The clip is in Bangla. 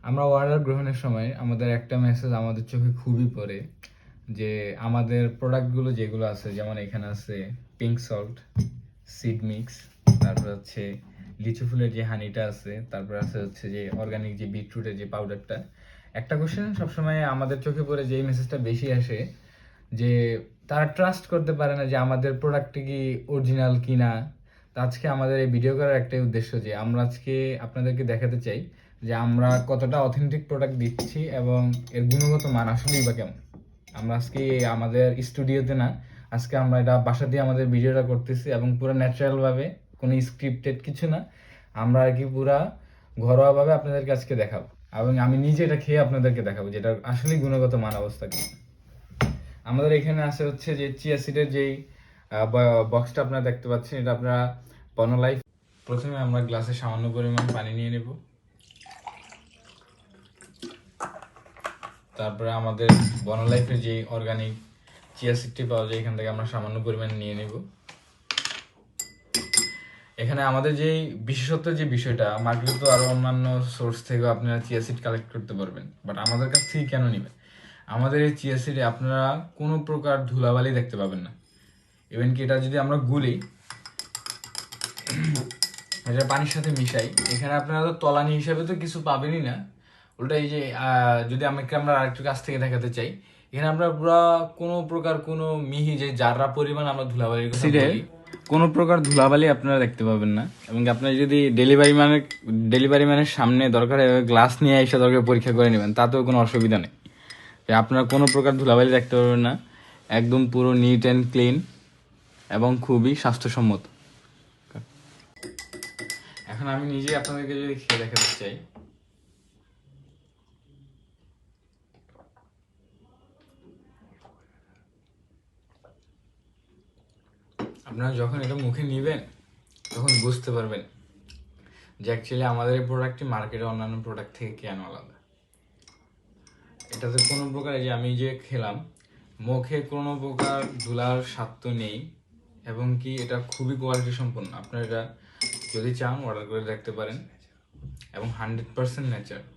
আমরা অর্ডার গ্রহণের সময় আমাদের একটা মেসেজ আমাদের চোখে খুবই পড়ে, যে আমাদের প্রোডাক্টগুলো যেগুলো আছে, যেমন এখানে আছে পিঙ্ক সল্ট, সিড মিক্স, তারপর হচ্ছে লিচু ফুলের যে হানিটা আছে, তারপর আছে হচ্ছে যে অর্গানিক যে বিটরুটের যে পাউডারটা। একটা কোশ্চেন সবসময় আমাদের চোখে পড়ে, যে এই মেসেজটা বেশি আসে, যে তারা ট্রাস্ট করতে পারে না যে আমাদের প্রোডাক্টটা কি অরিজিনাল কিনা। তো আজকে আমাদের এই ভিডিও করার একটাই উদ্দেশ্য, যে আমরা আজকে আপনাদেরকে দেখাতে চাই যে আমরা কতটা অথেন্টিক প্রোডাক্ট দিচ্ছি এবং এর গুণগত মান আসলেই বা কেমন। আমরা আজকে আমাদের স্টুডিওতে না, আজকে আমরা এটা বাসা দিয়ে আমাদের ভিডিওটা করতেছি এবং পুরো ন্যাচারালভাবে, কোনো স্ক্রিপ্টেড কিছু না। আমরা আর কি পুরা ঘরোয়াভাবে আপনাদেরকে আজকে দেখাবো, এবং আমি নিজে এটা খেয়ে আপনাদেরকে দেখাবো যেটা আসলেই গুণগত মান অবস্থা কি। আমাদের এখানে আছে হচ্ছে যে চিয়া সিডের যেই বক্সটা আপনারা দেখতে পাচ্ছেন, এটা আপনারা বনলাইফ। প্রথমে আমরা গ্লাসে সামান্য পরিমাণ পানি নিয়ে নেব। তারপরে আমাদের বনলাইফের যে অর্গানিক চিয়া সিডটি পাওয়া যায়, এখান থেকে আমরা সামান্য পরিমাণ নিয়ে নেব। এখানে আমাদের যেই বিশেষত্ব যে বিষয়টা, মার্কেটে তো আরো অন্যান্য সোর্স থেকে আপনারা চিয়া সিড কালেক্ট করতে পারবেন, বাট আমাদের কাছ থেকে কেন নেবেন? আমাদের এই চিয়া সিডে আপনারা কোনো প্রকার ধুলাবালি দেখতে পাবেন না। ইভেন কি এটা যদি আমরা গুলি, এটা পানির সাথে মিশাই, এখানে আপনারা তো তলানি হিসাবে তো কিছু পাবেনই না। উল্টা এই যে যদি আমরা আরেকটু কাছ থেকে দেখাতে চাই, এখানে আমরা পুরো কোনো প্রকার কোনো মিহি যে যাররা পরিমাণ আমরা ধুলাবালির কথা বলি, কোনো প্রকার ধুলাবালি আপনারা দেখতে পাবেন না। এবং আপনারা যদি ডেলিভারি ম্যানের সামনে দরকার গ্লাস নিয়ে এসে দরকার পরীক্ষা করে নেবেন, তাতেও কোনো অসুবিধা নেই। আপনারা কোনো প্রকার ধুলাবালি দেখতে পারবেন না, একদম পুরো নিট অ্যান্ড ক্লিন এবং খুবই স্বাস্থ্যসম্মত। এখন আমি নিজে আপনাদেরকে যদি খেয়ে দেখাতে চাই, আপনারা যখন এটা মুখে নেবেন তখন বুঝতে পারবেন যে অ্যাকচুয়ালি আমাদের এই প্রোডাক্টটি মার্কেটে অন্যান্য প্রোডাক্ট থেকে কেন আলাদা। এটাতে কোনো প্রকার, এই যে আমি যে খেলাম, মুখে কোনো প্রকার ধুলার স্বাদ তো নেই, এবং কি এটা খুবই কোয়ালিটি সম্পন্ন। আপনারা এটা যদি চান অর্ডার করে দেখতে পারেন, এবং 100% ন্যাচারাল।